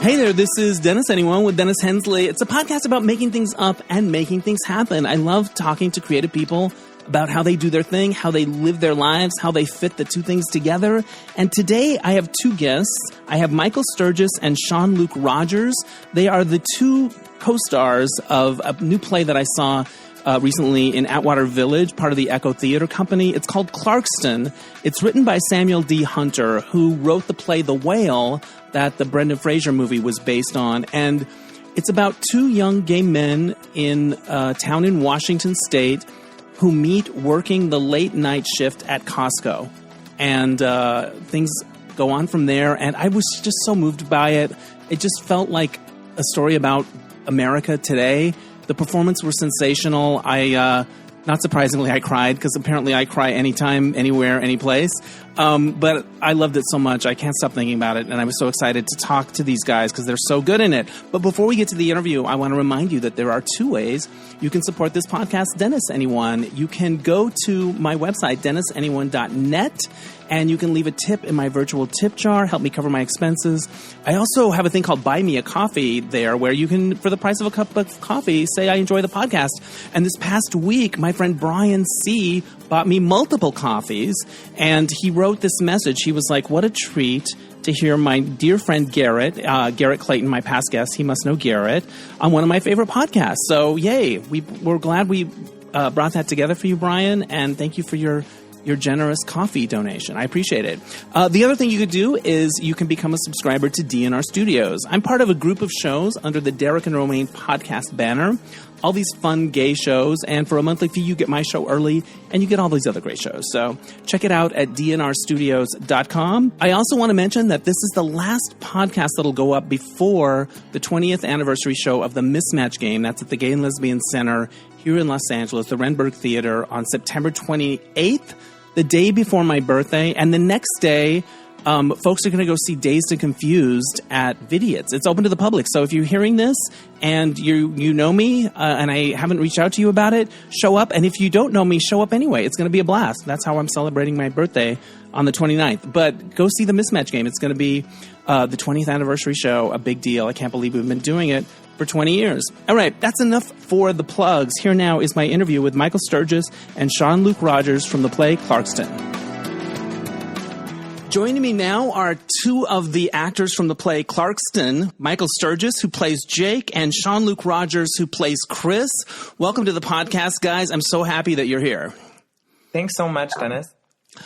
Hey there, this is Dennis Anyone with Dennis Hensley. It's a podcast about making things up and making things happen. I love talking to creative people about how they do their thing, how they live their lives, how they fit the two things together. And today I have two guests. I have Michael Sturgis and Sean Luke Rogers. They are the two co-stars of a new play that I saw recently in Atwater Village, part of the Echo Theatre Company. It's called Clarkston. It's written by Samuel D. Hunter, who wrote the play The Whale that the Brendan Fraser movie was based on. And it's about two young gay men in a town in Washington State who meet working the late night shift at Costco. And things go on from there. And I was just so moved by it. It just felt like a story about America today. The performance was sensational. Not surprisingly, I cried because apparently I cry anytime, anywhere, any place. But I loved it so much. I can't stop thinking about it. And I was so excited to talk to these guys because they're so good in it. But before we get to the interview, I want to remind you that there are two ways you can support this podcast, Dennis Anyone. You can go to my website, DennisAnyone.net, and you can leave a tip in my virtual tip jar, help me cover my expenses. I also have a thing called Buy Me a Coffee there where you can, for the price of a cup of coffee, say I enjoy the podcast. And this past week, my friend Brian C. bought me multiple coffees, and he wrote this message. He was like, what a treat to hear my dear friend Garrett Clayton, my past guest, he must know Garrett, on one of my favorite podcasts. So yay, we're glad we brought that together for you, Brian, and thank you for your generous coffee donation. I appreciate it. The other thing you could do is you can become a subscriber to DNR Studios. I'm part of a group of shows under the Derek and Romaine podcast banner. All these fun gay shows, and for a monthly fee, you get my show early, and you get all these other great shows. So check it out at dnrstudios.com. I also want to mention that this is the last podcast that'll go up before the 20th anniversary show of the Mismatch Game. That's at the Gay and Lesbian Center here in Los Angeles, the Renberg Theater, on September 28th, the day before my birthday. And the next day, folks are going to go see Dazed and Confused at Vidiot's. It's open to the public. So if you're hearing this and you know me and I haven't reached out to you about it, show up. And if you don't know me, show up anyway. It's going to be a blast. That's how I'm celebrating my birthday on the 29th. But go see the Mismatch Game. It's going to be the 20th anniversary show, a big deal. I can't believe we've been doing it for 20 years. All right, that's enough for the plugs. Here now is my interview with Michael Sturgis and Sean Luke Rogers from the play Clarkston. Joining me now are two of the actors from the play Clarkston, Michael Sturgis, who plays Jake, and Sean Luke Rogers, who plays Chris. Welcome to the podcast, guys. I'm so happy that you're here. Thanks so much, Dennis.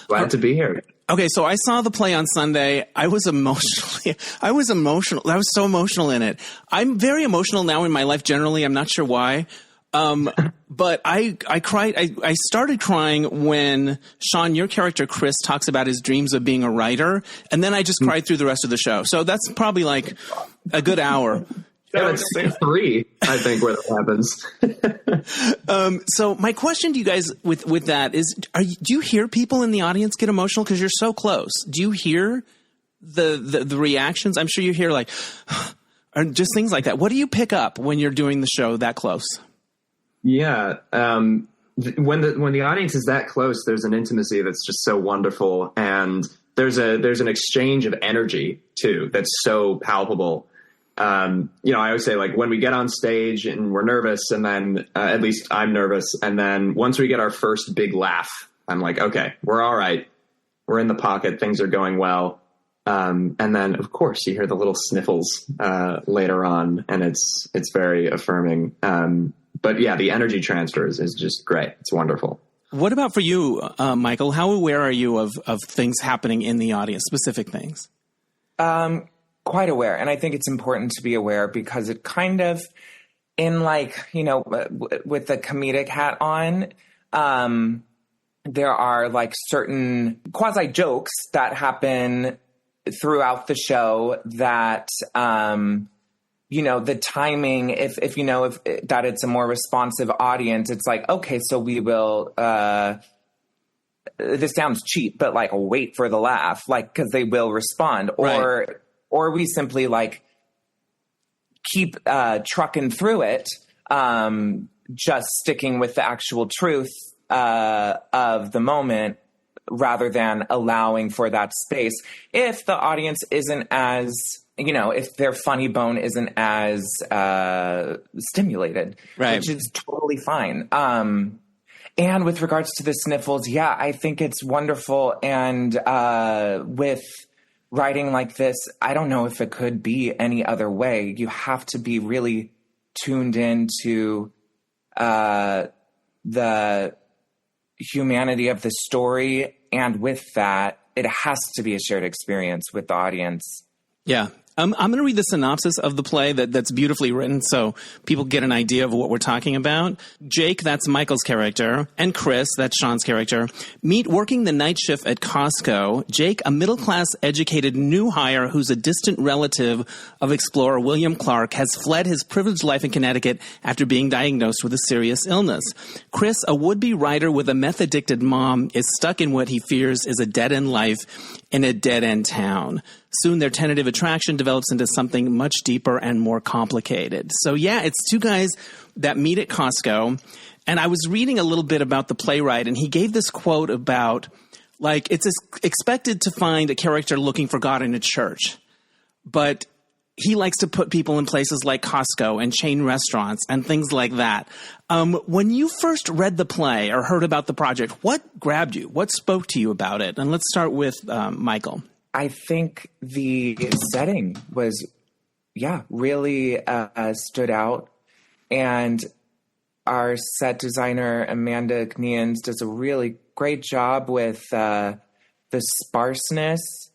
Glad to be here. Okay, so I saw the play on Sunday. I was emotional. I was so emotional in it. I'm very emotional now in my life generally. I'm not sure why. But I cried. I started crying when Sean, your character Chris, talks about his dreams of being a writer, and then I just cried through the rest of the show. So that's probably like a good hour. Yeah, it's 3, I think, where that happens. So my question to you guys with that is, do you hear people in the audience get emotional because you're so close? Do you hear the reactions? I'm sure you hear like, or just things like that. What do you pick up when you're doing the show that close? Yeah. When the audience is that close, there's an intimacy that's just so wonderful. And there's an exchange of energy too, that's so palpable. I always say, like, when we get on stage and we're nervous, and then at least I'm nervous. And then once we get our first big laugh, I'm like, okay, we're all right. We're in the pocket. Things are going well. And then of course you hear the little sniffles, later on, and it's very affirming. But yeah, the energy transfer is just great. It's wonderful. What about for you, Michael? How aware are you of things happening in the audience, specific things? Quite aware. And I think it's important to be aware because it kind of, in with the comedic hat on, there are like certain quasi jokes that happen throughout the show that, the timing, if that it's a more responsive audience, it's like, okay, so we will, this sounds cheap, but like wait for the laugh, like, cause they will respond, or we simply like keep, trucking through it, just sticking with the actual truth, of the moment rather than allowing for that space. If the audience isn't as if their funny bone isn't as stimulated, which is totally fine. And with regards to the sniffles, yeah, I think it's wonderful. And with writing like this, I don't know if it could be any other way. You have to be really tuned into the humanity of the story. And with that, it has to be a shared experience with the audience. Yeah. I'm going to read the synopsis of the play that's beautifully written so people get an idea of what we're talking about. Jake, that's Michael's character, and Chris, that's Sean's character, meet working the night shift at Costco. Jake, a middle-class educated new hire who's a distant relative of explorer William Clark, has fled his privileged life in Connecticut after being diagnosed with a serious illness. Chris, a would-be writer with a meth-addicted mom, is stuck in what he fears is a dead-end life in a dead-end town. Soon their tentative attraction develops into something much deeper and more complicated. So yeah, it's two guys that meet at Costco. And I was reading a little bit about the playwright, and he gave this quote about, like, it's expected to find a character looking for God in a church. But he likes to put people in places like Costco and chain restaurants and things like that. When you first read the play or heard about the project, what grabbed you? What spoke to you about it? And let's start with Michael. I think the setting was, really stood out. And our set designer, Amanda Kneans, does a really great job with the sparseness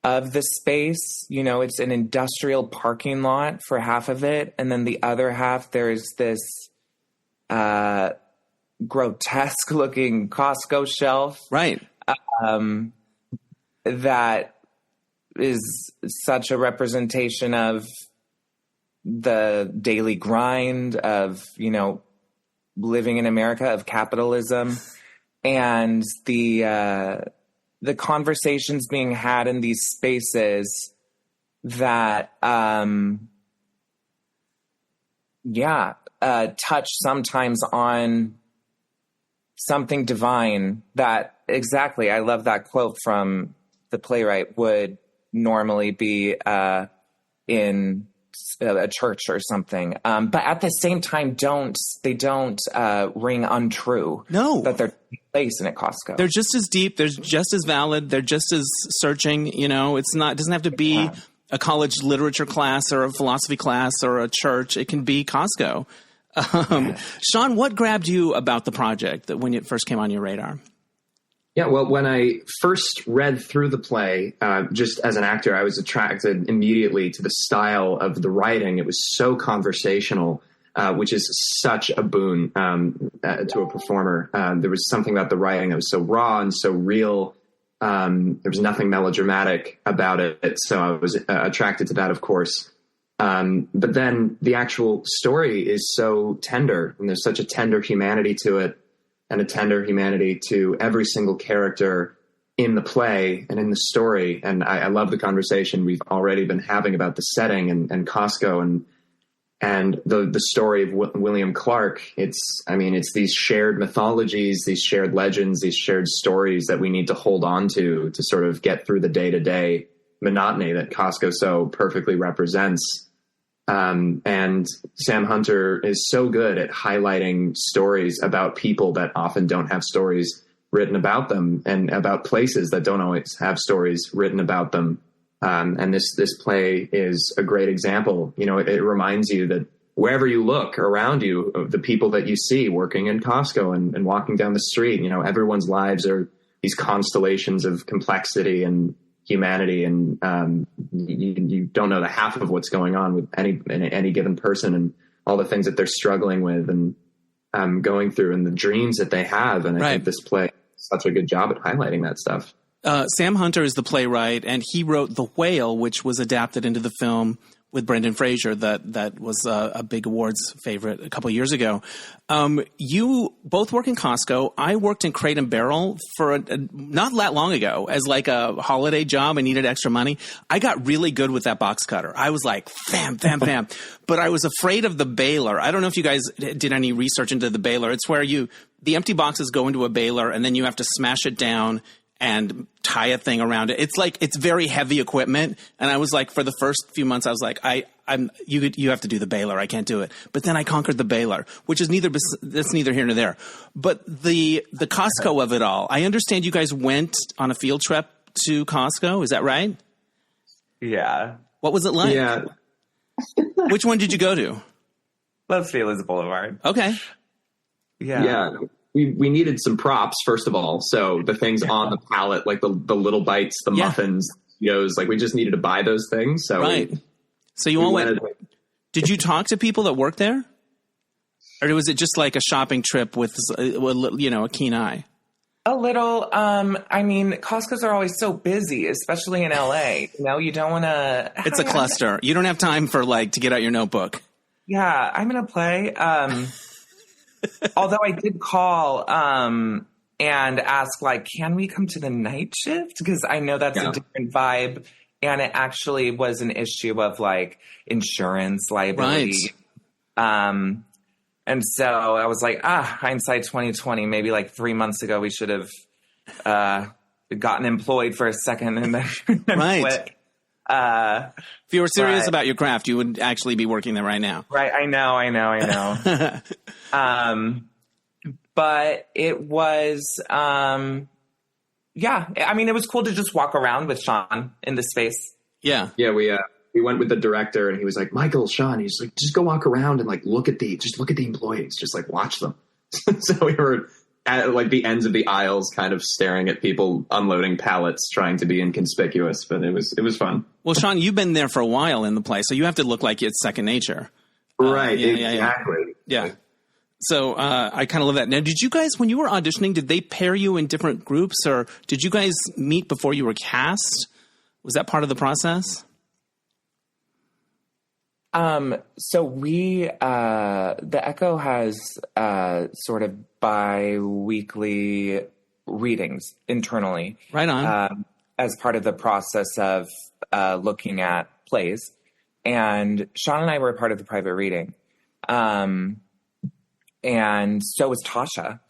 of the space. It's an industrial parking lot for half of it. And then the other half, there's this grotesque looking Costco shelf. Right. That is such a representation of the daily grind of, living in America, of capitalism, and the conversations being had in these spaces that, touch sometimes on something divine that, exactly, I love that quote from the playwright, would normally be in a church or something. But at the same time, they don't ring untrue. No. That they're placed in a Costco. They're just as deep. They're just as valid. They're just as searching. It doesn't have to be a college literature class or a philosophy class or a church. It can be Costco. Sean, what grabbed you about the project when it first came on your radar? Yeah, well, when I first read through the play, just as an actor, I was attracted immediately to the style of the writing. It was so conversational, which is such a boon to a performer. There was something about the writing that was so raw and so real. There was nothing melodramatic about it, so I was attracted to that, of course. But then the actual story is so tender, and there's such a tender humanity to it, and a tender humanity to every single character in the play and in the story. And I love the conversation we've already been having about the setting and Costco and the story of William Clark. It's these shared mythologies, these shared legends, these shared stories that we need to hold on to sort of get through the day-to-day monotony that Costco so perfectly represents. And Sam Hunter is so good at highlighting stories about people that often don't have stories written about them, and about places that don't always have stories written about them. And this play is a great example. It reminds you that wherever you look around you, the people that you see working in Costco and walking down the street, everyone's lives are these constellations of complexity and humanity, and you don't know the half of what's going on with any given person, and all the things that they're struggling with and going through, and the dreams that they have. And I think this play does such a good job at highlighting that stuff. Sam Hunter is the playwright, and he wrote The Whale, which was adapted into the film with Brendan Fraser that was a big awards favorite a couple of years ago. You both work in Costco. I worked in Crate and Barrel for not that long ago as like a holiday job. I needed extra money. I got really good with that box cutter. I was like, bam, bam, bam. But I was afraid of the baler. I don't know if you guys did any research into the baler. It's where the empty boxes go into a baler, and then you have to smash it down and tie a thing around it. It's very heavy equipment. And I was like, for the first few months, I was like, you have to do the baler. I can't do it. But then I conquered the baler, which is that's neither here nor there. But the Costco of it all, I understand you guys went on a field trip to Costco. Is that right? Yeah. What was it like? Yeah. Which one did you go to? Los Feliz Boulevard. Okay. Yeah. Yeah. We needed some props, first of all. So the things on the pallet, like the little bites, the muffins, like we just needed to buy those things. So right. So you all went. Did you talk to people that work there? Or was it just like a shopping trip with, a keen eye? A little. I mean, Costco's are always so busy, especially in LA. You don't want to. It's a cluster. You don't have time for to get out your notebook. Yeah, I'm going to play. Although I did call and ask, can we come to the night shift? Because I know that's a different vibe. And it actually was an issue of insurance liability. Right. And so I was like, hindsight 2020, maybe 3 months ago, we should have gotten employed for a second and then right. quit. If you were serious about your craft, you would actually be working there right now. Right. I know. But it was, I mean, it was cool to just walk around with Sean in the space. Yeah. Yeah. We went with the director and he was like, Michael, Sean, he's like, just go walk around and look at the employees, just watch them. So we were at the ends of the aisles, kind of staring at people unloading pallets, trying to be inconspicuous, but it was fun. Well, Sean, you've been there for a while in the place, so you have to look like it's second nature. Right. Exactly. Yeah. So I kind of love that. Now, did you guys, when you were auditioning, did they pair you in different groups, or did you guys meet before you were cast? Was that part of the process? So we, the Echo has sort of bi-weekly readings internally. Right on. As part of the process of looking at plays. And Sean and I were part of the private reading. And so was Tasha.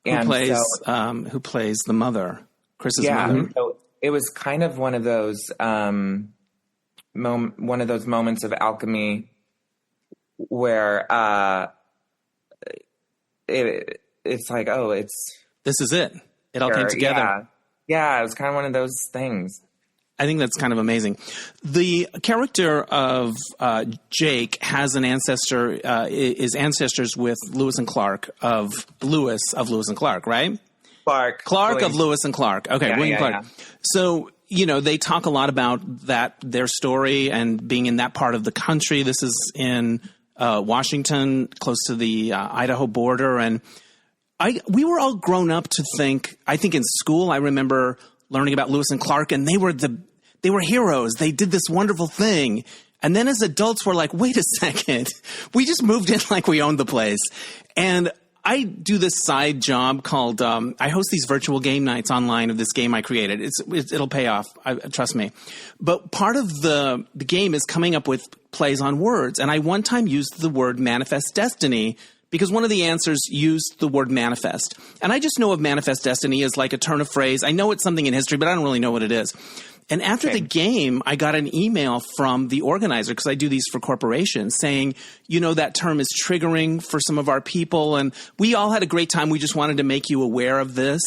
Who plays the mother, Chris's mother. So it was kind of one of those moments of alchemy where it's like, this is it. It all came together. Yeah, it was kind of one of those things. I think that's kind of amazing. The character of Jake has an ancestor, is ancestors with Lewis and Clark of Lewis and Clark, right? Clark of Lewis and Clark. Okay, William Clark. Yeah. So, they talk a lot about their story and being in that part of the country. This is in Washington, close to the Idaho border. And we were all grown up to think, I think in school, I remember learning about Lewis and Clark, and they were heroes. They did this wonderful thing. And then as adults, we're like, wait a second. We just moved in like we owned the place. And I do this side job called, I host these virtual game nights online of this game I created. It'll pay off. Trust me. But part of the game is coming up with plays on words. And I one time used the word manifest destiny because one of the answers used the word manifest. And I just know of manifest destiny as like a turn of phrase. I know it's something in history, but I don't really know what it is. And after the game, I got an email from the organizer, because I do these for corporations, saying, that term is triggering for some of our people. And we all had a great time. We just wanted to make you aware of this.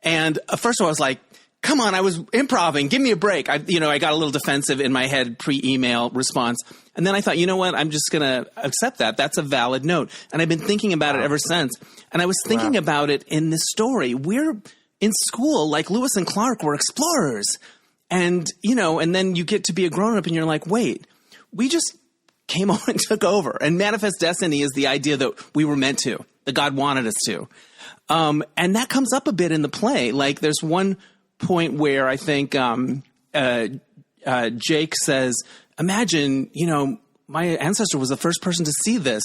And first of all, I was like, come on, I was improvising. Give me a break. I got a little defensive in my head pre-email response. And then I thought, you know what? I'm just going to accept that. That's a valid note. And I've been thinking about it ever since. And I was thinking about it in this story. We're in school, like Lewis and Clark were explorers. And, and then you get to be a grown-up and you're like, wait, we just came on and took over. And manifest destiny is the idea that we were meant to, that God wanted us to. And that comes up a bit in the play. Like there's one point where I think Jake says, imagine, my ancestor was the first person to see this.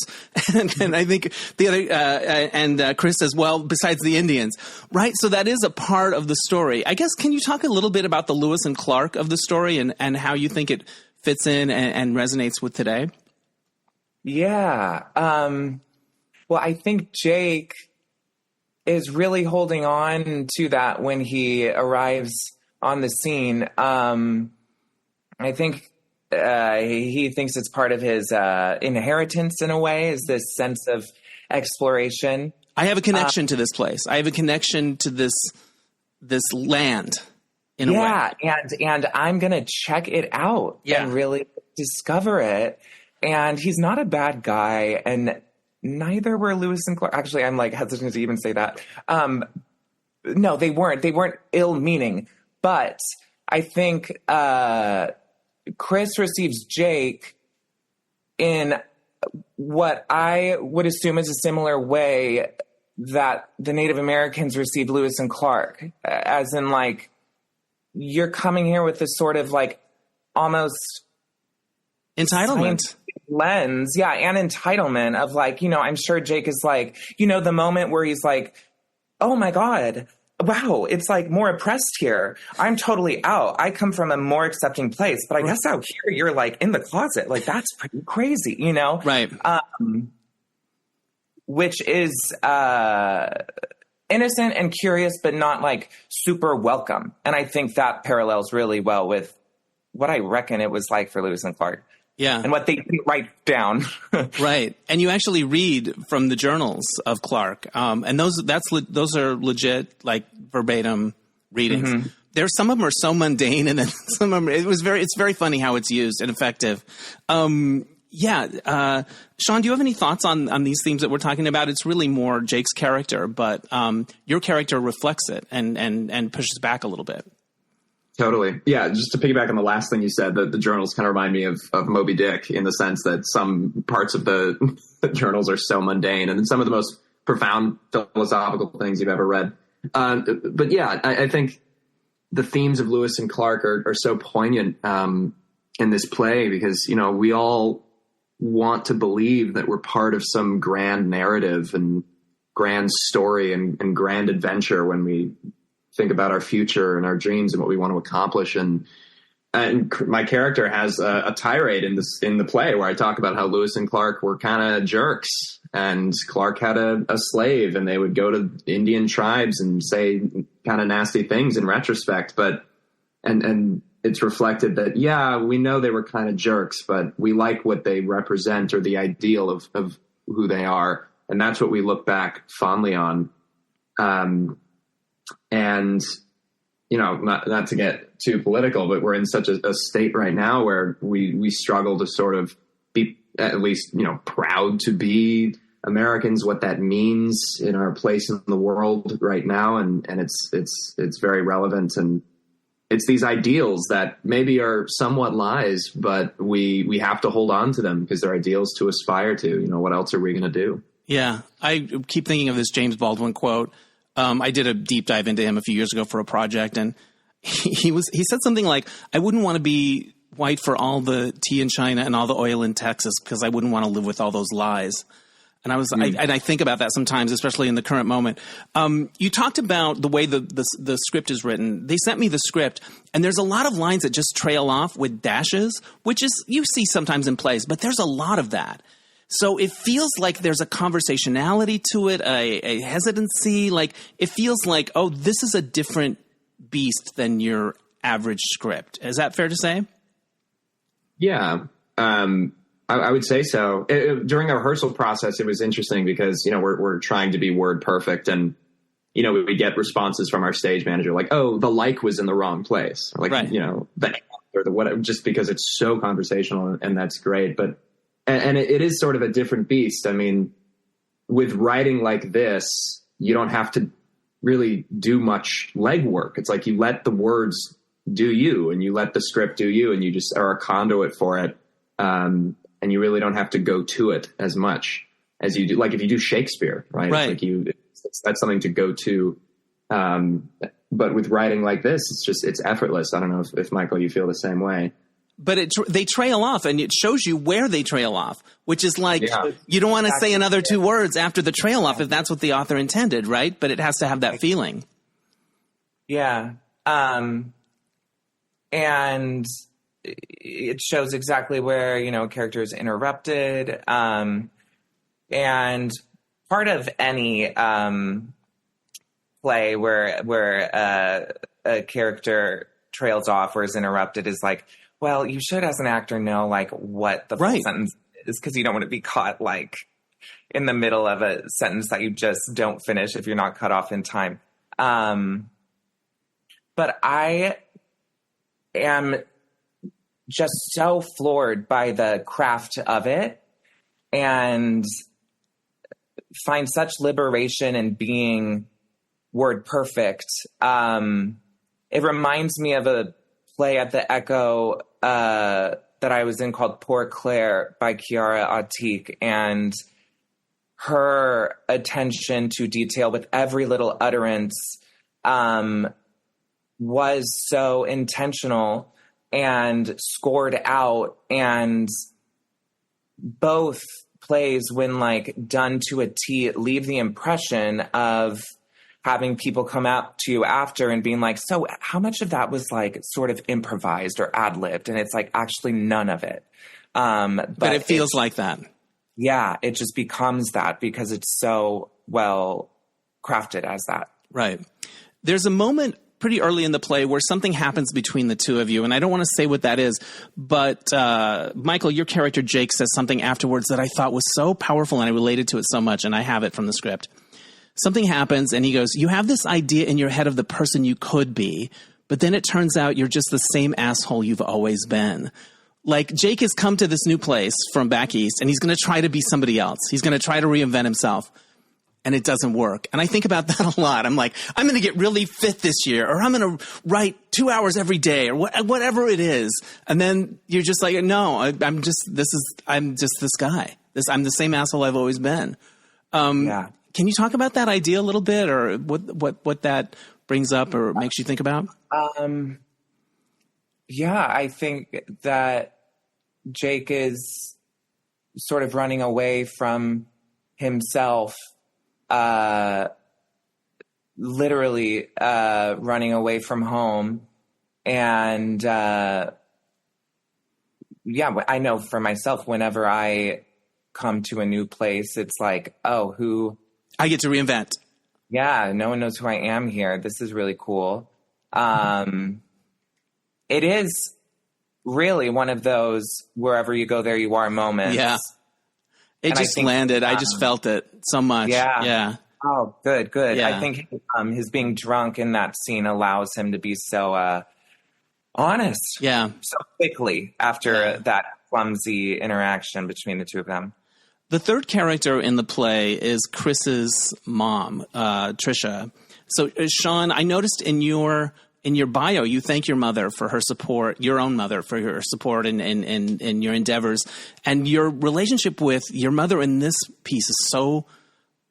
and I think the other, Chris says, well, besides the Indians, right? So that is a part of the story. I guess, can you talk a little bit about the Lewis and Clark of the story and how you think it fits in and resonates with today? Yeah. Well, I think Jake is really holding on to that when he arrives on the scene. I think he thinks it's part of his inheritance in a way, is this sense of exploration. I have a connection to this place. I have a connection to this land in a way. Yeah, and I'm going to check it out and really discover it. And he's not a bad guy, and neither were Lewis and Clark. Actually, I'm like hesitant to even say that. No, they weren't. They weren't ill-meaning. But I think Chris receives Jake in what I would assume is a similar way that the Native Americans received Lewis and Clark, as in, like, you're coming here with this sort of, like, almost entitlement lens, and entitlement of, like, you know, I'm sure Jake is like, you know, the moment where he's like, oh my God, wow, it's like more oppressed here. I'm totally out. I come from a more accepting place, but I guess out here you're like in the closet. Like, that's pretty crazy, you know? Right. Which is innocent and curious, but not like super welcome. And I think that parallels really well with what I reckon it was like for Lewis and Clark. Yeah. And what they didn't write down. Right. And you actually read from the journals of Clark. And those are legit, like, verbatim readings. Mm-hmm. There's some of them are so mundane, and then some of them, it's very funny how it's used and effective. Sean, do you have any thoughts on these themes that we're talking about? It's really more Jake's character, but your character reflects it and pushes back a little bit. Totally. Yeah, just to piggyback on the last thing you said, the journals kind of remind me of Moby Dick, in the sense that some parts of the journals are so mundane, and then some of the most profound philosophical things you've ever read. But yeah, I think the themes of Lewis and Clark are so poignant in this play, because, you know, we all want to believe that we're part of some grand narrative and grand story and grand adventure when we think about our future and our dreams and what we want to accomplish. And my character has a tirade in the play where I talk about how Lewis and Clark were kind of jerks, and Clark had a slave, and they would go to Indian tribes and say kind of nasty things in retrospect. But, and it's reflected that, yeah, we know they were kind of jerks, but we like what they represent, or the ideal of who they are. And that's what we look back fondly on. And, you know, not to get too political, but we're in such a state right now where we struggle to sort of be, at least, you know, proud to be Americans, what that means in our place in the world right now. And it's very relevant. And it's these ideals that maybe are somewhat lies, but we have to hold on to them because they're ideals to aspire to. You know, what else are we going to do? Yeah. I keep thinking of this James Baldwin quote. I did a deep dive into him a few years ago for a project, and he said something like, I wouldn't want to be white for all the tea in China and all the oil in Texas, because I wouldn't want to live with all those lies. And I think about that sometimes, especially in the current moment. You talked about the way the script is written. They sent me the script, and there's a lot of lines that just trail off with dashes, which is, you see sometimes in plays, but there's a lot of that. So it feels like there's a conversationality to it, a hesitancy. Like, it feels like, oh, this is a different beast than your average script. Is that fair to say? Yeah, I would say so. During the rehearsal process, it was interesting because, you know, we're trying to be word perfect, and, you know, we get responses from our stage manager like, oh, the like was in the wrong place. Or like, right. You know, or the whatever, just because it's so conversational, and that's great. But And it is sort of a different beast. I mean, with writing like this, you don't have to really do much legwork. It's like you let the words do you, and you let the script do you, and you just are a conduit for it. And you really don't have to go to it as much as you do. Like if you do Shakespeare, right? Right. It's like that's something to go to. But with writing like this, it's effortless. I don't know if Michael, you feel the same way. But they trail off, and it shows you where they trail off, which is like, you don't want to say another two words after the trail off if that's what the author intended, right? But it has to have that feeling. Yeah. And it shows exactly where, you know, a character is interrupted. And part of any play where a character trails off or is interrupted is like, well, you should as an actor know like what the full sentence is, because you don't want to be caught like in the middle of a sentence that you just don't finish if you're not cut off in time. But I am just so floored by the craft of it and find such liberation in being word perfect. It reminds me of a play at the Echo that I was in called Poor Claire by Chiara Atik, and her attention to detail with every little utterance was so intentional and scored out, and both plays, when like done to a T, leave the impression of having people come up to you after and being like, so how much of that was like sort of improvised or ad-libbed? And it's like, actually none of it. But it feels like that. Yeah, it just becomes that because it's so well crafted as that. Right. There's a moment pretty early in the play where something happens between the two of you, and I don't want to say what that is, but Michael, your character Jake says something afterwards that I thought was so powerful, and I related to it so much, and I have it from the script. Something happens, and he goes, you have this idea in your head of the person you could be, but then it turns out you're just the same asshole you've always been. Like, Jake has come to this new place from back east, and he's going to try to be somebody else. He's going to try to reinvent himself, and it doesn't work. And I think about that a lot. I'm like, I'm going to get really fit this year, or I'm going to write 2 hours every day, or whatever it is. And then you're just like, no, I'm just this guy. I'm the same asshole I've always been. Yeah. Can you talk about that idea a little bit, or what that brings up or makes you think about? Yeah, I think that Jake is sort of running away from himself, literally running away from home. And yeah, I know for myself, whenever I come to a new place, it's like, oh, who... I get to reinvent. Yeah, no one knows who I am here. This is really cool. It is really one of those wherever you go, there you are moments. Yeah. It just landed. I just felt it so much. Yeah. Oh, good. Yeah. I think his being drunk in that scene allows him to be so honest. Yeah. So quickly after that clumsy interaction between the two of them. The third character in the play is Chris's mom, Trisha. So, Sean, I noticed in your bio, you thank your mother for her support, your own mother for her support in your endeavors. And your relationship with your mother in this piece is so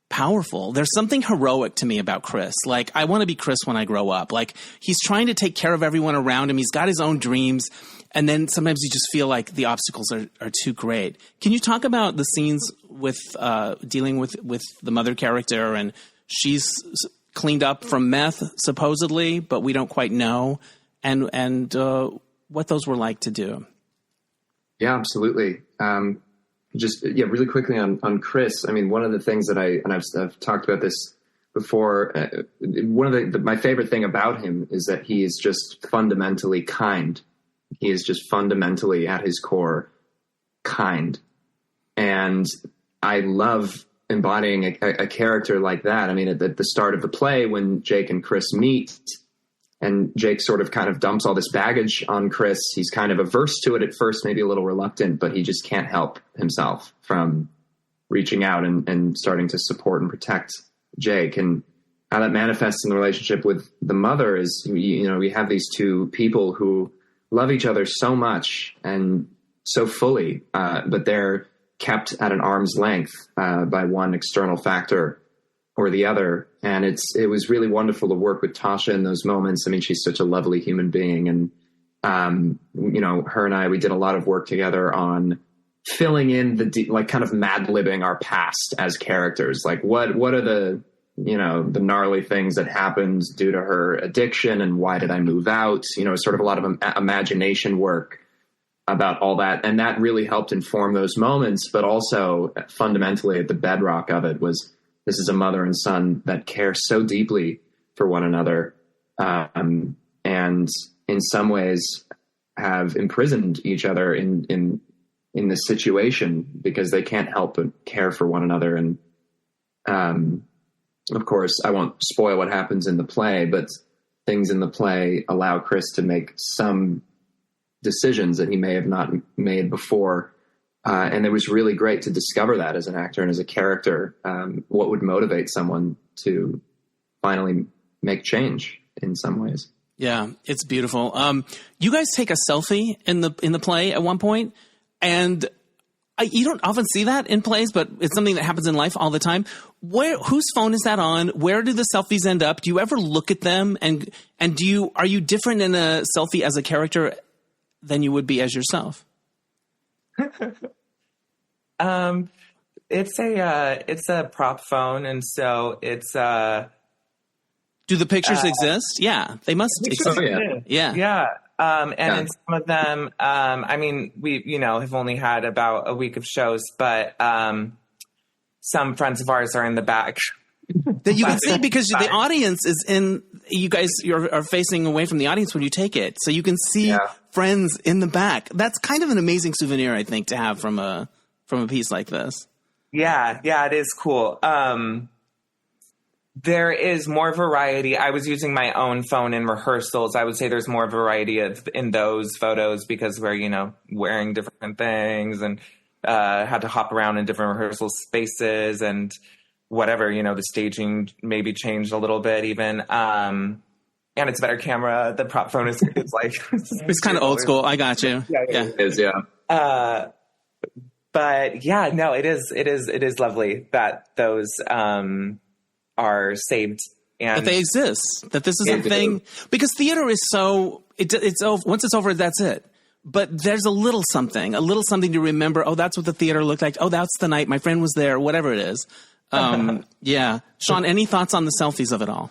powerful. There's something heroic to me about Chris. Like, I want to be Chris when I grow up. Like, he's trying to take care of everyone around him. He's got his own dreams. And then sometimes you just feel like the obstacles are too great. Can you talk about the scenes with dealing with the mother character, and she's cleaned up from meth supposedly, but we don't quite know, and what those were like to do? Yeah, absolutely. Really quickly on Chris. I mean, one of the things that I've talked about this before. One of my favorite thing about him is that he is just fundamentally kind. He is just fundamentally at his core kind. And I love embodying a character like that. I mean, at the start of the play, when Jake and Chris meet and Jake sort of kind of dumps all this baggage on Chris, he's kind of averse to it at first, maybe a little reluctant, but he just can't help himself from reaching out and starting to support and protect Jake. And how that manifests in the relationship with the mother is, we have these two people who love each other so much and so fully, but they're kept at an arm's length by one external factor or the other. And it was really wonderful to work with Tasha in those moments. I mean, she's such a lovely human being. And, her and I, we did a lot of work together on filling in kind of mad-libbing our past as characters. Like, what are the gnarly things that happened due to her addiction, and why did I move out? Sort of a lot of imagination work about all that. And that really helped inform those moments. But also fundamentally at the bedrock of it was, this is a mother and son that care so deeply for one another, and in some ways have imprisoned each other in this situation because they can't help but care for one another. And of course, I won't spoil what happens in the play, but things in the play allow Chris to make some decisions that he may have not made before. And it was really great to discover that as an actor and as a character, what would motivate someone to finally make change in some ways. Yeah, it's beautiful. You guys take a selfie in the play at one point, and you don't often see that in plays, but it's something that happens in life all the time. Whose phone is that on? Where do the selfies end up? Do you ever look at them? And are you different in a selfie as a character than you would be as yourself? It's a prop phone, and so it's do the pictures exist? Yeah, they must exist. Yeah. In some of them, I mean, we, have only had about a week of shows, but some friends of ours are in the back. That you can see because the audience is in, you guys are facing away from the audience when you take it. So you can see friends in the back. That's kind of an amazing souvenir, I think, to have from a piece like this. Yeah, it is cool. There is more variety. I was using my own phone in rehearsals. I would say there's more variety in those photos because we're, wearing different things and had to hop around in different rehearsal spaces and whatever, the staging maybe changed a little bit even. And it's a better camera. The prop phone is like... it's kind of old school. I got you. Yeah. It is, yeah. But yeah, no, it is lovely that those are saved and that they exist, that this is a thing, because theater is so it's over. Once it's over, that's it. But there's a little something to remember. Oh, that's what the theater looked like. Oh, that's the night my friend was there, whatever it is. Yeah. Sean, any thoughts on the selfies of it all?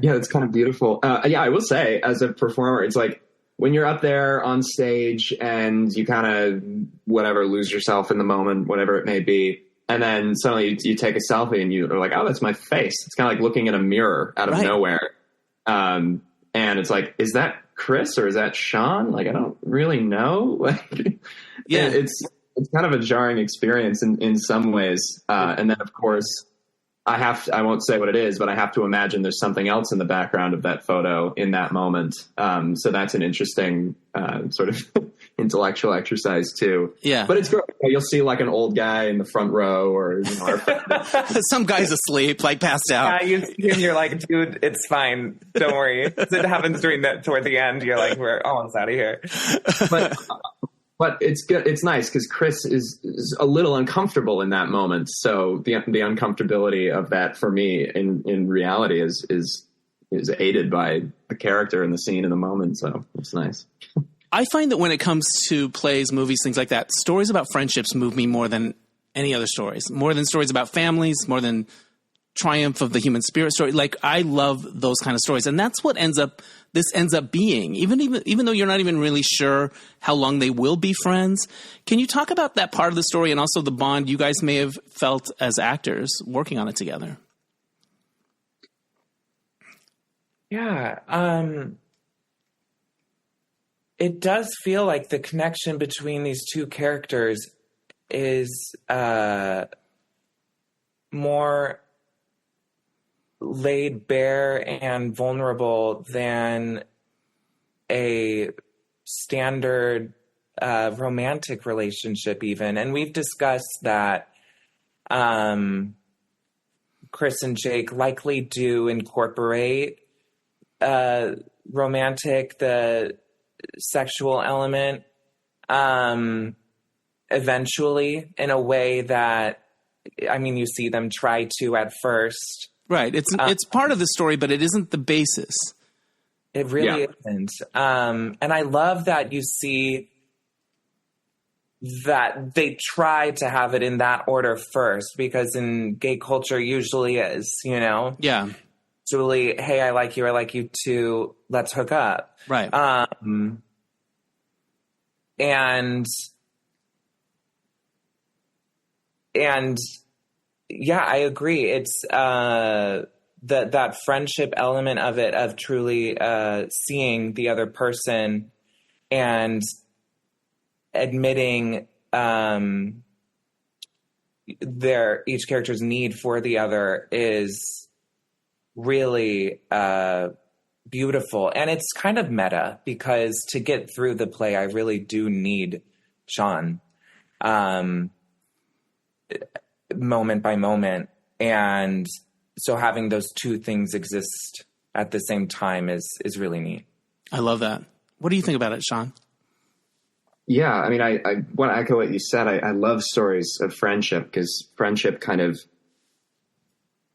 Yeah, it's kind of beautiful. I will say as a performer, it's like when you're up there on stage and you kind of lose yourself in the moment, whatever it may be. And then suddenly you take a selfie and you are like, oh, that's my face. It's kind of like looking in a mirror out of nowhere. And it's like, is that Chris or is that Sean? Like, I don't really know. Yeah, it's kind of a jarring experience in some ways. And then of course I won't say what it is, but I have to imagine there's something else in the background of that photo in that moment. So that's an interesting sort of intellectual exercise too. Yeah. But it's great. You'll see like an old guy in the front row or some guy's asleep, like passed out. Yeah, you see him, you're like, dude, it's fine. Don't worry. It happens toward the end. You're like, we're almost out of here. But it's good. It's nice because Chris is a little uncomfortable in that moment. So the uncomfortability of that for me in reality is aided by the character and the scene in the moment. So it's nice. I find that when it comes to plays, movies, things like that, stories about friendships move me more than any other stories, more than stories about families, more than triumph of the human spirit story. Like, I love those kind of stories. And that's what this ends up being, even though you're not even really sure how long they will be friends. Can you talk about that part of the story and also the bond you guys may have felt as actors working on it together? Yeah. It does feel like the connection between these two characters is more laid bare and vulnerable than a standard romantic relationship even. And we've discussed that Chris and Jake likely do incorporate the sexual element eventually in a way that, I mean, you see them try to at first. Right. It's part of the story, but it isn't the basis. It really isn't. And I love that you see that they try to have it in that order first, because in gay culture usually is, Yeah. Usually, hey, I like you too, let's hook up. Right. And yeah, I agree. It's that friendship element of it, of truly seeing the other person and admitting each character's need for the other is really beautiful. And it's kind of meta, because to get through the play, I really do need Sean moment by moment. And so having those two things exist at the same time is really neat. I love that. What do you think about it, Sean? Yeah, I mean, I want to echo what you said. I love stories of friendship, because friendship kind of,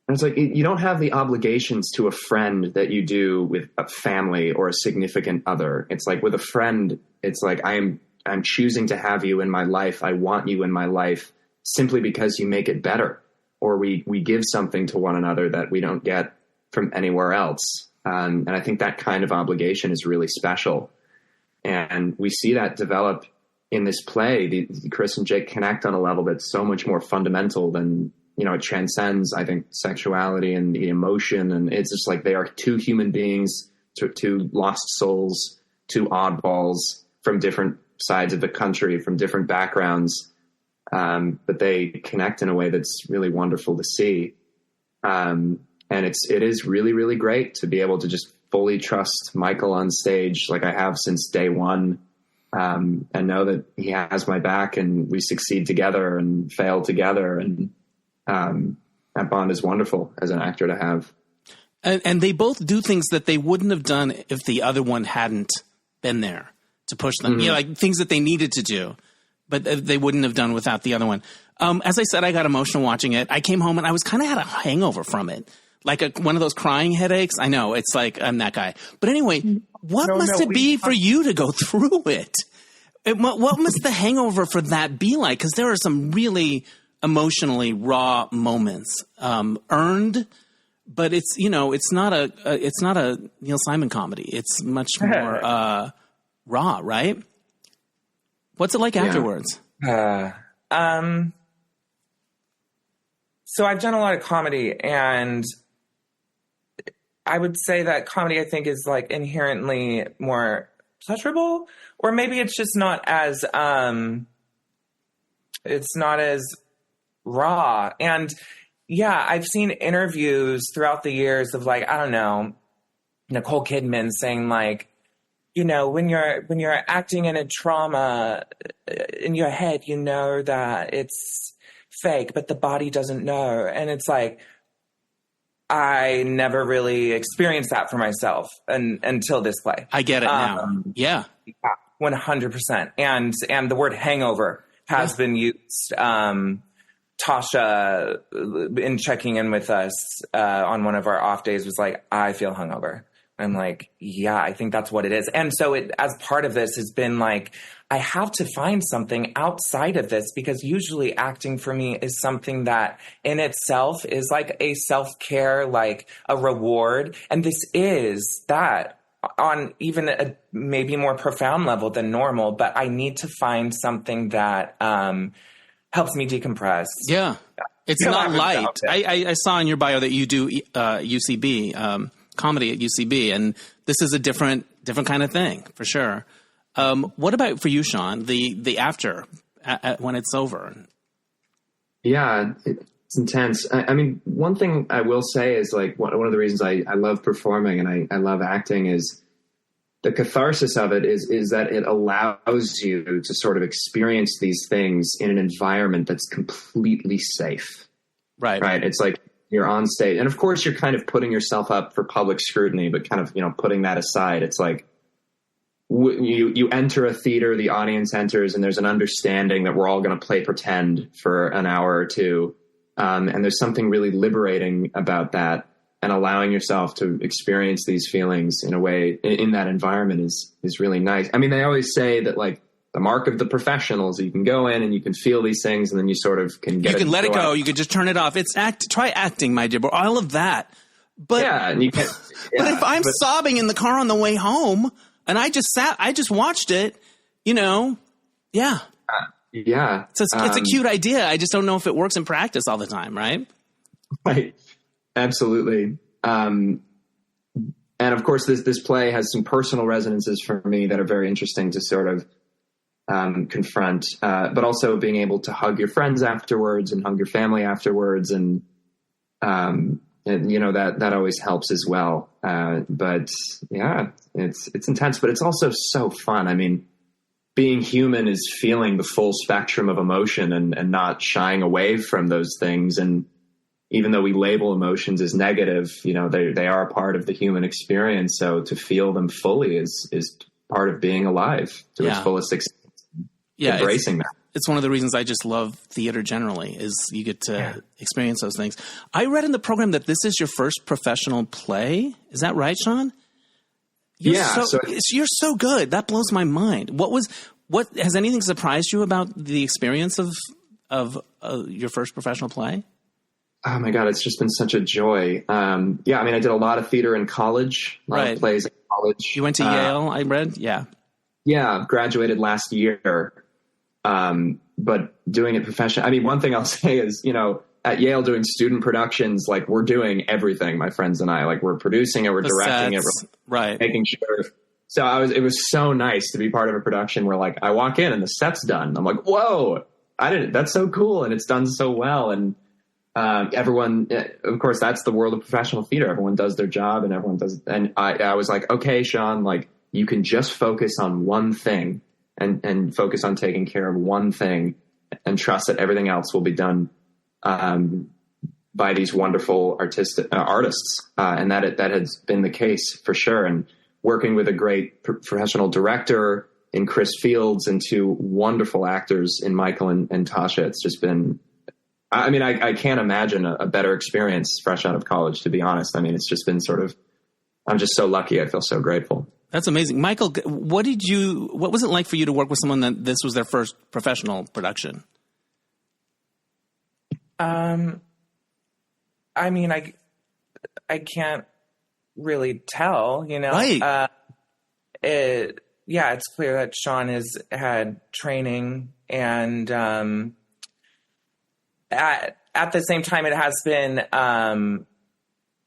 it's like you don't have the obligations to a friend that you do with a family or a significant other. It's like with a friend, it's like I'm choosing to have you in my life. I want you in my life simply because you make it better, or we give something to one another that we don't get from anywhere else. And I think that kind of obligation is really special. And we see that develop in this play. Chris and Jake connect on a level that's so much more fundamental than, it transcends, I think, sexuality and the emotion. And it's just like they are two human beings, two lost souls, two oddballs from different sides of the country, from different backgrounds. But they connect in a way that's really wonderful to see. And it is really, really great to be able to just fully trust Michael on stage, like I have since day one, and know that he has my back, and we succeed together and fail together. And that bond is wonderful as an actor to have. And they both do things that they wouldn't have done if the other one hadn't been there to push them. Mm-hmm. Like things that they needed to do, but they wouldn't have done without the other one. As I said, I got emotional watching it. I came home and I was kind of had a hangover from it. Like one of those crying headaches. I know, it's like I'm that guy. But anyway, what must it be for you to go through it? What must the hangover for that be like? Because there are some really emotionally raw moments, earned, but it's it's not a Neil Simon comedy. It's much more raw, right? What's it like afterwards? So I've done a lot of comedy, and I would say that comedy, I think, is like inherently more pleasurable, or maybe it's just not as raw. And yeah, I've seen interviews throughout the years of like, I don't know, Nicole Kidman saying like, when you're acting in a trauma in your head, that it's fake, but the body doesn't know. And it's like, I never really experienced that for myself until this play. I get it now. Yeah. 100%. And the word hangover has been used. Tasha, in checking in with us on one of our off days, was like, I feel hungover. I'm like, yeah, I think that's what it is. And so it, as part of this, has been like, I have to find something outside of this, because usually acting for me is something that in itself is like a self-care, like a reward. And this is that on even a maybe more profound level than normal, but I need to find something that helps me decompress. Yeah. It's not light. I saw in your bio that you do UCB, comedy at UCB, and this is a different kind of thing for sure. What about for you, Sean? The after when it's over? Yeah, it's intense. I mean, one thing I will say is like one of the reasons I love performing and I love acting is the catharsis of it is that it allows you to sort of experience these things in an environment that's completely safe. Right. Right. It's like you're on stage, and of course you're kind of putting yourself up for public scrutiny, but kind of, putting that aside, it's like you enter a theater, the audience enters, and there's an understanding that we're all going to play pretend for an hour or two. And there's something really liberating about that, and allowing yourself to experience these feelings in a way in that environment is really nice. I mean, they always say that like the mark of the professionals, you can go in and you can feel these things, and then you sort of can get You can let it go. You can just turn it off. It's try acting, my dear boy. All of that. But yeah, and you can. Yeah, but if I'm sobbing in the car on the way home and I just watched it, yeah. Yeah. It's a cute idea. I just don't know if it works in practice all the time, right? Right. Absolutely. And of course, this play has some personal resonances for me that are very interesting to sort of confront, but also being able to hug your friends afterwards and hug your family afterwards. And that always helps as well. But yeah, it's intense, but it's also so fun. I mean, being human is feeling the full spectrum of emotion and not shying away from those things. And even though we label emotions as negative, they are a part of the human experience. So to feel them fully is part of being alive to its fullest extent. Yeah, embracing that. It's one of the reasons I just love theater generally, is you get to experience those things. I read in the program that this is your first professional play. Is that right, Sean? You're so good. That blows my mind. What has anything surprised you about the experience of your first professional play? Oh my God, it's just been such a joy. I did a lot of theater in college, a lot of plays in college. You went to Yale, I read? Yeah. Yeah, graduated last year. But doing it professionally, I mean, one thing I'll say is, at Yale doing student productions, like we're doing everything, my friends and I, like we're producing it, we're directing it, we're making sure. So it was so nice to be part of a production where like I walk in and the set's done. I'm like, whoa, that's so cool. And it's done so well. And, everyone, of course, that's the world of professional theater. Everyone does their job and everyone does. And I was like, okay, Sean, like you can just focus on one thing and focus on taking care of one thing and trust that everything else will be done, by these wonderful artists. And that has been the case for sure. And working with a great professional director in Chris Fields and two wonderful actors in Michael and Tasha, it's just been, I can't imagine a better experience fresh out of college, to be honest. I mean, it's just been I'm just so lucky. I feel so grateful. That's amazing. Michael, what was it like for you to work with someone that this was their first professional production? I can't really tell, Right. It's clear that Sean has had training and, at the same time, it has been,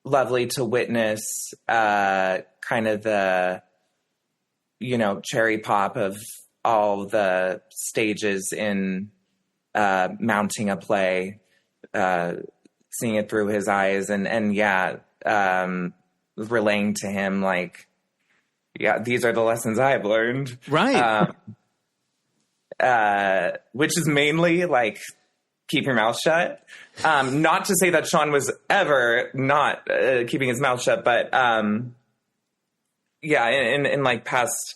lovely to witness, kind of the, cherry pop of all the stages in, mounting a play, seeing it through his eyes and relaying to him like, these are the lessons I've learned. Right. Which is mainly like, keep your mouth shut. Not to say that Sean was ever not keeping his mouth shut, but in like past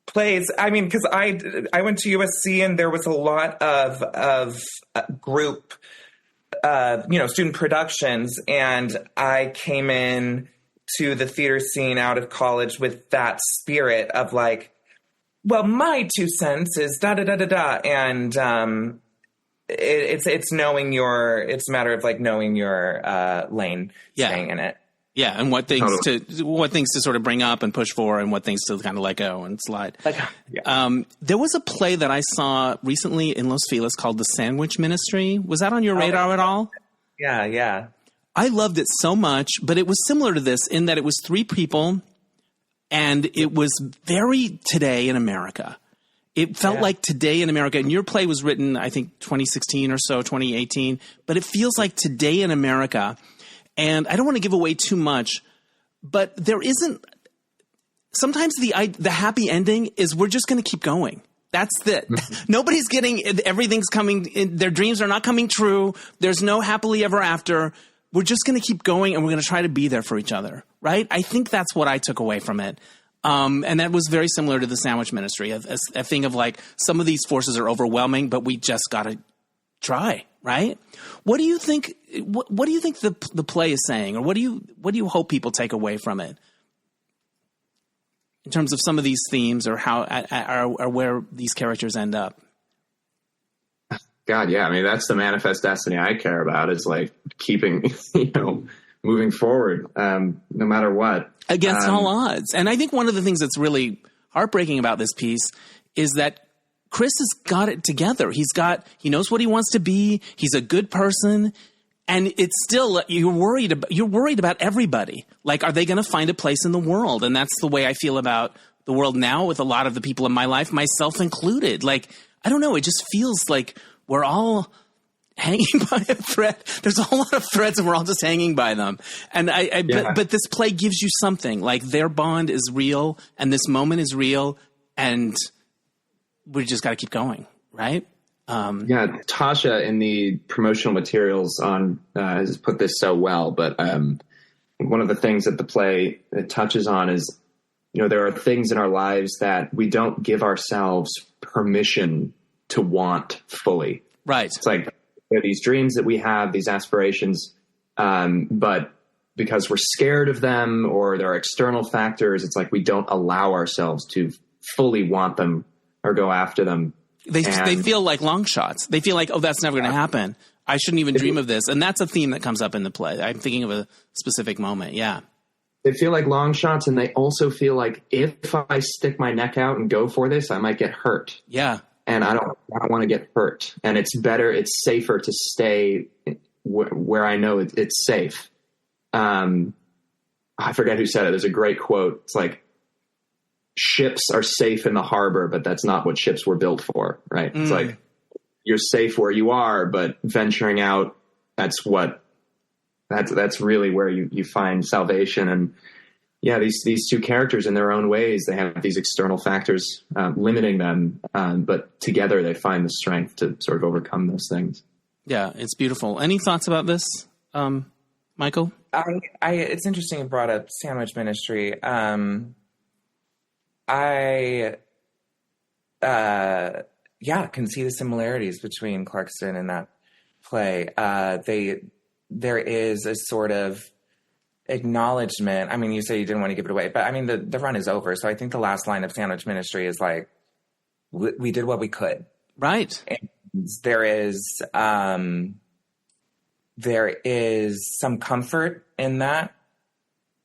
plays, I mean, because I went to USC and there was a lot of group, student productions, and I came in to the theater scene out of college with that spirit of like, well, my 2 cents is da da da da da, and it's it's a matter of like knowing your lane, staying in it. Yeah, and what things to sort of bring up and push for, and what things to kind of let go and slide. There was a play that I saw recently in Los Feliz called The Sandwich Ministry. Was that on your radar at all? Yeah. I loved it so much, but it was similar to this in that it was 3 people, and it was very today in America. It felt like today in America, and your play was written, I think, 2016 or so, 2018, but it feels like today in America. And I don't want to give away too much, but there isn't – sometimes the happy ending is we're just going to keep going. That's it. Nobody's getting – everything's coming – their dreams are not coming true. There's no happily ever after. We're just going to keep going, and we're going to try to be there for each other, right? I think that's what I took away from it. And that was very similar to the Sandwich Ministry, a thing of like some of these forces are overwhelming, but we just got to try, right? What do you think? What do you think the play is saying, or what do you hope people take away from it in terms of some of these themes, or how or where these characters end up? God, yeah. I mean, that's the manifest destiny I care about. Is like keeping, moving forward, no matter what. Against all odds. And I think one of the things that's really heartbreaking about this piece is that Chris has got it together. He knows what he wants to be. He's a good person. And it's still, you're worried about everybody. Like, are they going to find a place in the world? And that's the way I feel about the world now with a lot of the people in my life, myself included. Like, I don't know. It just feels like we're all hanging by a thread. There's a whole lot of threads and we're all just hanging by them. And but this play gives you something. Like, their bond is real and this moment is real and we just got to keep going. Right. Tasha in the promotional materials has put this so well, but one of the things that the play touches on is, there are things in our lives that we don't give ourselves permission to want fully. Right. It's like there are these dreams that we have, these aspirations, but because we're scared of them or there are external factors, it's like we don't allow ourselves to fully want them or go after them. They feel like long shots. They feel like, oh, that's never going to happen. I shouldn't even dream of this. And that's a theme that comes up in the play. I'm thinking of a specific moment. Yeah. They feel like long shots, and they also feel like if I stick my neck out and go for this, I might get hurt. Yeah. And I don't want to get hurt. And it's safer to stay where I know it's safe. I forget who said it. There's a great quote. It's like, ships are safe in the harbor, but that's not what ships were built for, right? It's like, you're safe where you are, but venturing out, that's really where you find salvation. And these two characters in their own ways, they have these external factors limiting them, but together they find the strength to sort of overcome those things. Yeah, it's beautiful. Any thoughts about this, Michael? It's interesting you brought up sandwich ministry. I can see the similarities between Clarkston and that play. There is a sort of acknowledgement. I mean, you say you didn't want to give it away, but I mean, the run is over. So I think the last line of sandwich ministry is like, we did what we could. Right. And there is some comfort in that.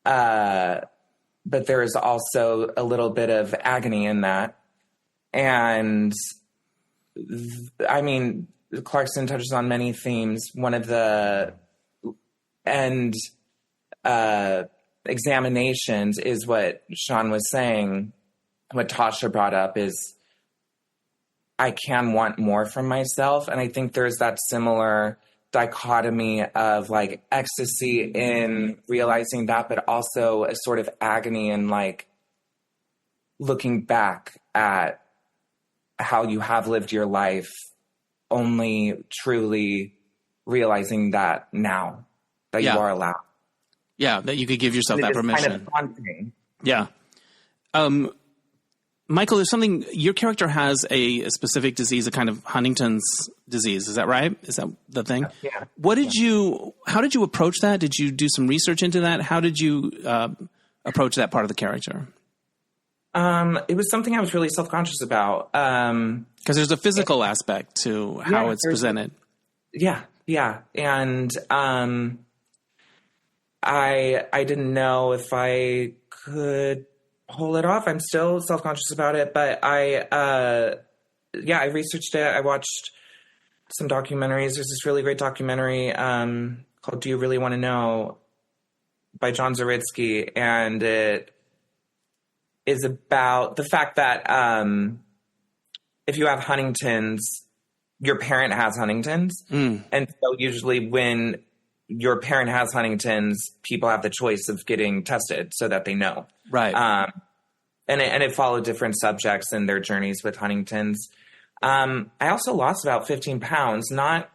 But there is also a little bit of agony in that. And I mean, Clarkston touches on many themes. One of the end examinations is what Sean was saying, what Tasha brought up is, I can want more from myself. And I think there's that similar dichotomy of like ecstasy in realizing that, but also a sort of agony in like looking back at how you have lived your life, only truly realizing that now that you are allowed. Yeah, that you could give yourself that permission. Kind of haunting. Yeah. Michael, there's something, your character has a specific disease, a kind of Huntington's disease. Is that right? Is that the thing? Yeah. How did you approach that? Did you do some research into that? How did you approach that part of the character? It was something I was really self-conscious about. Because there's a physical aspect to how it's presented. Yeah. Yeah. And I didn't know if I could pull it off. I'm still self-conscious about it, but I researched it. I watched some documentaries. There's this really great documentary called Do You Really Want to Know by John Zaritsky, and it is about the fact that if you have Huntington's, your parent has Huntington's. And so usually when your parent has Huntington's, people have the choice of getting tested so that they know. Right. And it followed different subjects and their journeys with Huntington's. I also lost about 15 pounds. I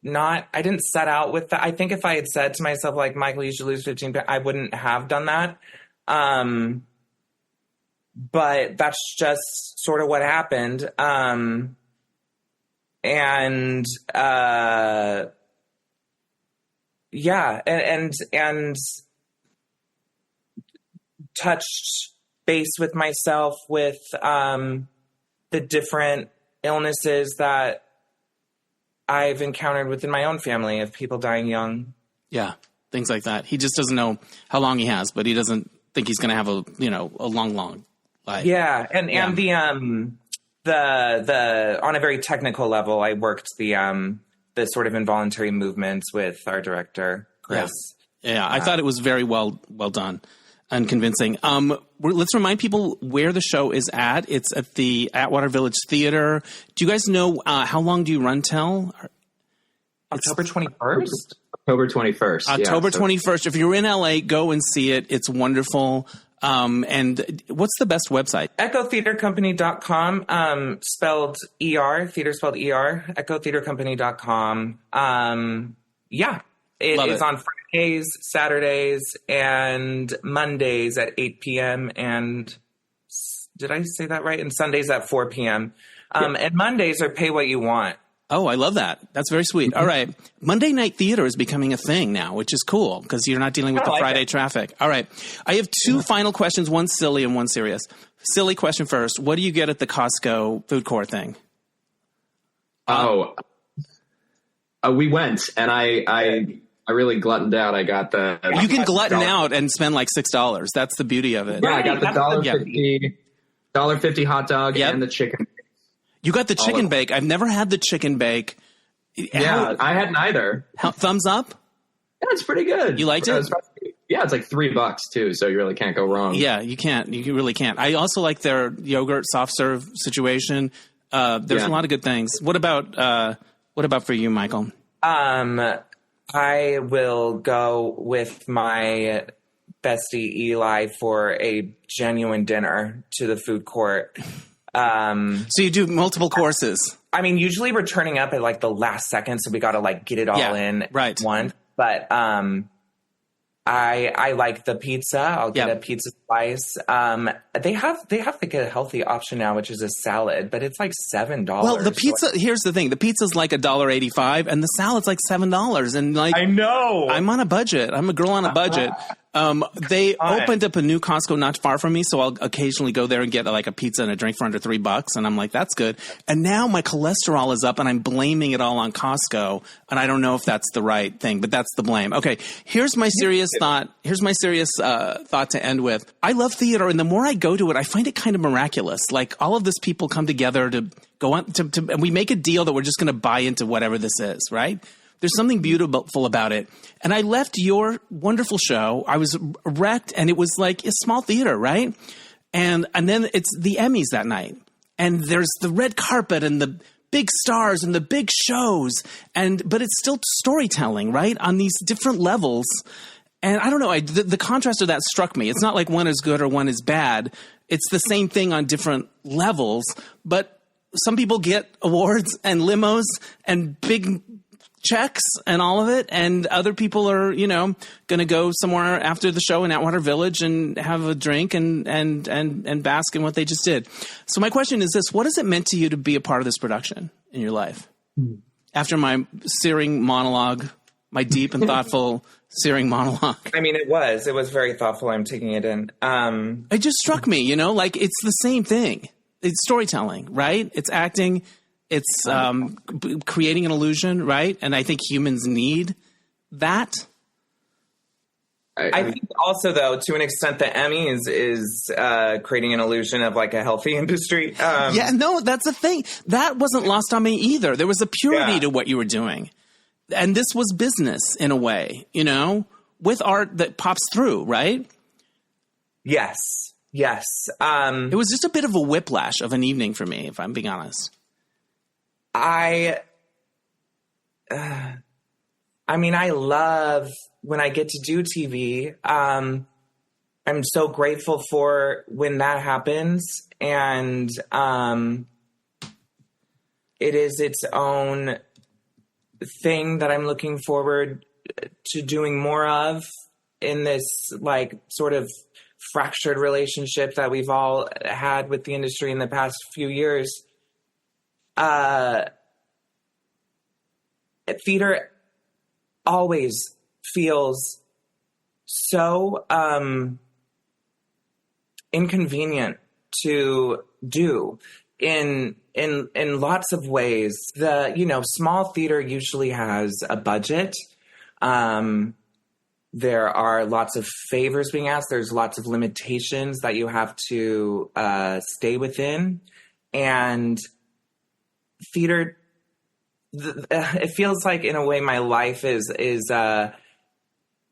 didn't set out with that. I think if I had said to myself, like, Michael, you should lose 15 pounds, I wouldn't have done that. But that's just sort of what happened. And touched base with myself with the different illnesses that I've encountered within my own family of people dying young. Yeah, things like that. He just doesn't know how long he has, but he doesn't think he's going to have a long life. Yeah, and the on a very technical level, I worked the the sort of involuntary movements with our director, Chris. Yeah, I thought it was very well done and convincing. Let's remind people where the show is at. It's at the Atwater Village Theatre. Do you guys know how long do you run till? October 21st? October 21st. October 21st. If you're in LA, go and see it. It's wonderful. And what's the best website? EchoTheatreCompany.com, spelled ER, theater spelled ER, EchoTheatreCompany.com. It is on Fridays, Saturdays, and Mondays at 8 p.m. And did I say that right? And Sundays at 4 p.m. And Mondays are pay what you want. Oh, I love that. That's very sweet. All right. Monday night theater is becoming a thing now, which is cool because you're not dealing with the Friday traffic. All right. I have two final questions, one silly and one serious. Silly question first. What do you get at the Costco food court thing? We went, and I really gluttoned out. I got the... You can glutton out and spend like $6. That's the beauty of it. Yeah, I got the $1.50 hot dog and the chicken. You got the chicken bake. I've never had the chicken bake. Yeah, I hadn't either. Thumbs up? Yeah, it's pretty good. You liked it? Yeah, it's like $3 too, so you really can't go wrong. Yeah, you can't. You really can't. I also like their yogurt soft serve situation. There's a lot of good things. What about for you, Michael? I will go with my bestie Eli for a genuine dinner to the food court. So you do multiple courses. I mean, usually we're turning up at like the last second, so we got to like get it all in at once. But I like the pizza. I'll get a pizza slice. They have like a healthy option now, which is a salad, but it's like $7. Well, the pizza. Here's the thing: the pizza's like $1.85, and the salad's like $7. And like, I know, I'm on a budget. I'm a girl on a budget. They opened up a new Costco not far from me, so I'll occasionally go there and get like a pizza and a drink for under $3, and I'm like, that's good. And now my cholesterol is up, and I'm blaming it all on Costco, and I don't know if that's the right thing, but that's the blame. Okay, here's my serious thought. Here's my serious thought to end with. I love theater, and the more I go to it, I find it kind of miraculous. Like all of this people come together to go on and we make a deal that we're just going to buy into whatever this is, right? There's something beautiful about it. And I left your wonderful show. I was wrecked, and it was like a small theater, right? And then it's the Emmys that night. And there's the red carpet and the big stars and the big shows. But it's still storytelling, right? On these different levels. And I don't know, the contrast of that struck me. It's not like one is good or one is bad. It's the same thing on different levels. But some people get awards and limos and big checks and all of it, and other people are, going to go somewhere after the show in Atwater Village and have a drink and bask in what they just did. So my question is this: what has it meant to you to be a part of this production in your life? After my searing monologue, my deep and thoughtful searing monologue. I mean, it was very thoughtful. I'm taking it in. It just struck me, like it's the same thing. It's storytelling, right? It's acting. It's creating an illusion, right? And I think humans need that. I think also, though, to an extent, the Emmys is creating an illusion of like a healthy industry. That's the thing. That wasn't lost on me either. There was a purity to what you were doing. And this was business in a way, with art that pops through, right? Yes. It was just a bit of a whiplash of an evening for me, if I'm being honest. I love when I get to do TV. I'm so grateful for when that happens. And it is its own thing that I'm looking forward to doing more of in this like sort of fractured relationship that we've all had with the industry in the past few years. Theater always feels so inconvenient to do in lots of ways. The small theater usually has a budget. There are lots of favors being asked. There's lots of limitations that you have to stay within, and theater it feels like in a way my life is a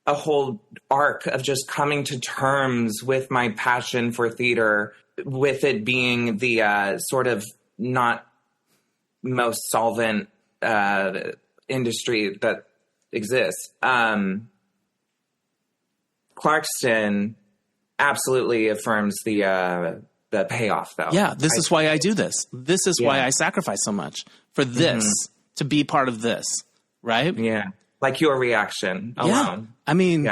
whole arc of just coming to terms with my passion for theater, with it being the sort of not most solvent industry that exists. Clarkston absolutely affirms the payoff, though. Yeah, this is why I do this. This is why I sacrifice so much for this, to be part of this, right? Yeah, like your reaction alone. Yeah. I mean,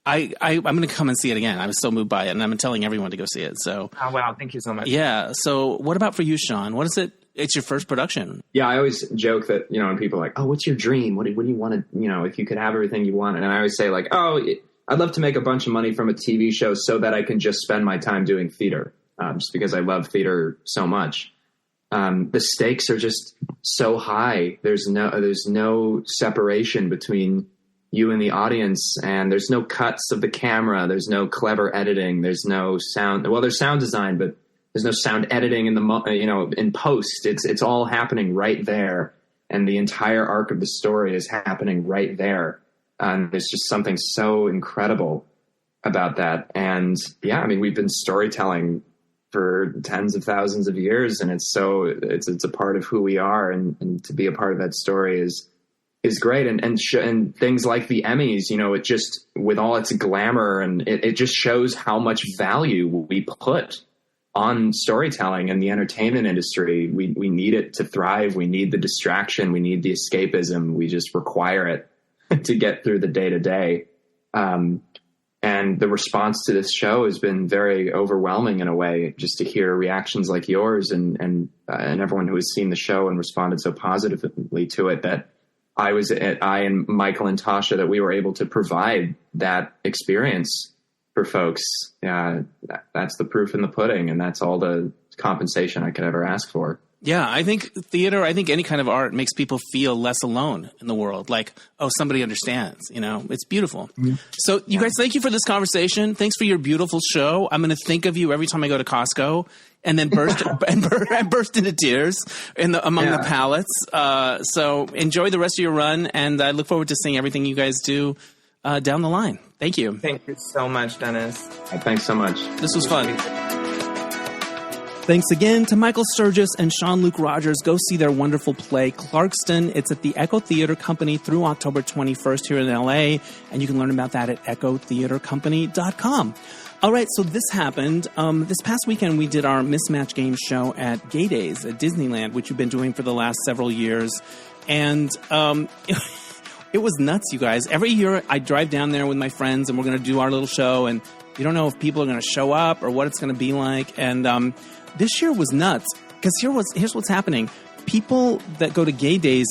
I'm going to come and see it again. I was so moved by it, and I'm telling everyone to go see it. So, oh, wow, thank you so much. Yeah. So what about for you, Sean? What is it? It's your first production. Yeah, I always joke that, when people are like, oh, what's your dream? What do you want to, if you could have everything you want? And I always say like, I'd love to make a bunch of money from a TV show so that I can just spend my time doing theater, just because I love theater so much. The stakes are just so high. There's no separation between you and the audience, and there's no cuts of the camera. There's no clever editing. There's no sound. Well, there's sound design, but there's no sound editing in post. It's all happening right there. And the entire arc of the story is happening right there. And there's just something so incredible about that. And yeah, I mean, we've been storytelling for tens of thousands of years, and it's a part of who we are. And to be a part of that story is great. And things like the Emmys, it just, with all its glamour, and it just shows how much value we put on storytelling and the entertainment industry. We need it to thrive. We need the distraction. We need the escapism. We just require it to get through the day to day. And the response to this show has been very overwhelming in a way, just to hear reactions like yours and everyone who has seen the show and responded so positively to it, that I and Michael and Tasha, that we were able to provide that experience for folks. That's the proof in the pudding, and that's all the compensation I could ever ask for. Yeah, I think theater, any kind of art makes people feel less alone in the world. Like, oh, somebody understands, it's beautiful. Mm-hmm. So you guys, thank you for this conversation. Thanks for your beautiful show. I'm going to think of you every time I go to Costco, and then burst into tears among the pallets. So enjoy the rest of your run, and I look forward to seeing everything you guys do down the line. Thank you. Thank you so much, Dennis. Thanks so much. This was fun. Thanks again to Michael Sturgis and Sean-Luc Rogers. Go see their wonderful play, Clarkston. It's at the Echo Theater Company through October 21st here in LA, and you can learn about that at echotheatercompany.com. All right, so this happened. This past weekend, we did our Mismatch Game show at Gay Days at Disneyland, which we've been doing for the last several years. And it was nuts, you guys. Every year, I drive down there with my friends, and we're going to do our little show, and you don't know if people are going to show up or what it's going to be like. And this year was nuts, because here's what's happening. People that go to Gay Days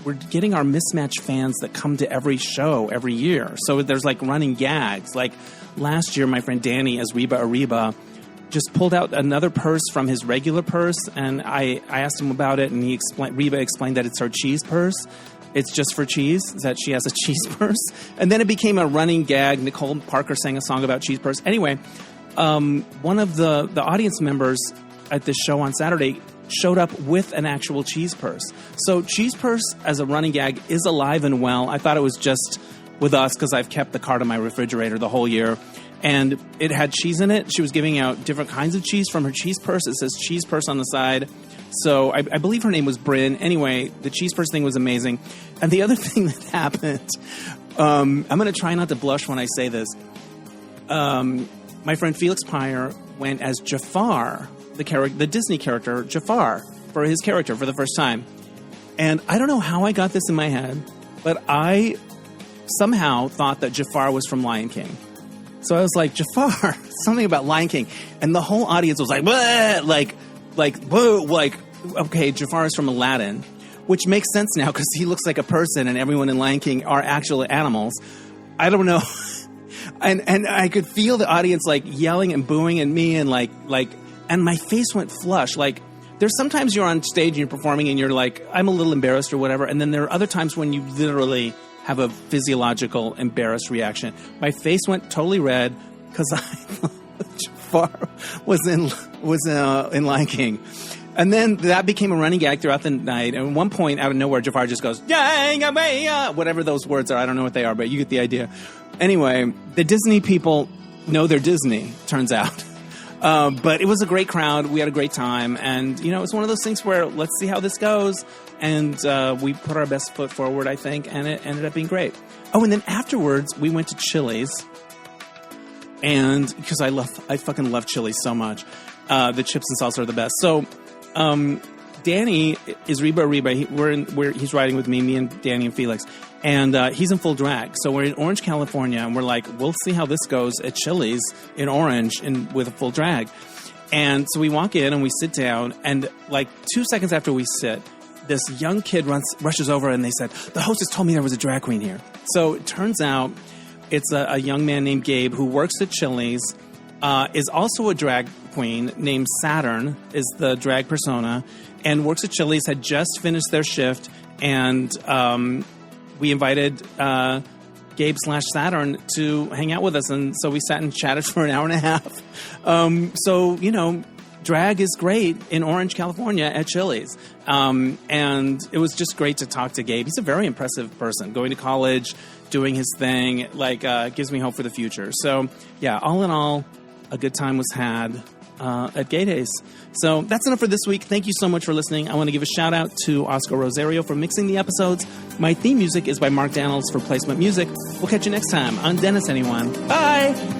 we're getting our Mismatch fans that come to every show every year. So there's like running gags. Like last year, my friend Danny as Reba Ariba just pulled out another purse from his regular purse, and I asked him about it, and Reba explained that it's her cheese purse. It's just for cheese, that she has a cheese purse. And then it became a running gag. Nicole Parker sang a song about cheese purse. Anyway, one of the audience members at this show on Saturday showed up with an actual cheese purse. So cheese purse as a running gag is alive and well. I thought it was just with us because I've kept the cart on my refrigerator the whole year. And it had cheese in it. She was giving out different kinds of cheese from her cheese purse. It says cheese purse on the side. So I believe her name was Bryn. Anyway, the cheese purse thing was amazing. And the other thing that happened, I'm going to try not to blush when I say this. My friend Felix Pyre went as Jafar, the Disney character Jafar, for his character for the first time. And I don't know how I got this in my head, but I somehow thought that Jafar was from Lion King. So I was like, Jafar, something about Lion King. And the whole audience was like, whoa, okay, Jafar is from Aladdin, which makes sense now because he looks like a person and everyone in Lion King are actual animals. I don't know. and I could feel the audience like yelling and booing at me and and my face went flush. Like, there's sometimes you're on stage and you're performing and you're like, I'm a little embarrassed or whatever. And then there are other times when you literally have a physiological embarrassed reaction. My face went totally red because I thought Jafar was in Lion King. And then that became a running gag throughout the night. And at one point, out of nowhere, Jafar just goes, whatever those words are. I don't know what they are, but you get the idea. Anyway, the Disney people know they're Disney, turns out. But it was a great crowd. We had a great time. And, you know, it's one of those things where let's see how this goes. And we put our best foot forward, I think, and it ended up being great. Oh, and then afterwards, we went to Chili's. And because I fucking love Chili's so much. The chips and salsa are the best. So, Danny is Reba. He's riding with me and Danny and Felix. And he's in full drag. So we're in Orange, California, and we're like, we'll see how this goes at Chili's in Orange with a full drag. And so we walk in and we sit down, and like 2 seconds after we sit, this young kid rushes over and they said, the hostess told me there was a drag queen here. So it turns out it's a young man named Gabe who works at Chili's, is also a drag queen named Saturn, is the drag persona, and works at Chili's, had just finished their shift, and we invited Gabe/Saturn to hang out with us, and so we sat and chatted for an hour and a half. So, you know, drag is great in Orange, California at Chili's. And it was just great to talk to Gabe. He's a very impressive person, going to college, doing his thing, gives me hope for the future. So, yeah, all in all, a good time was had at Gay Days. So that's enough for this week. Thank you so much for listening. I want to give a shout out to Oscar Rosario for mixing the episodes. My theme music is by Mark Daniels for placement music. We'll catch you next time on Dennis Anyone. Bye!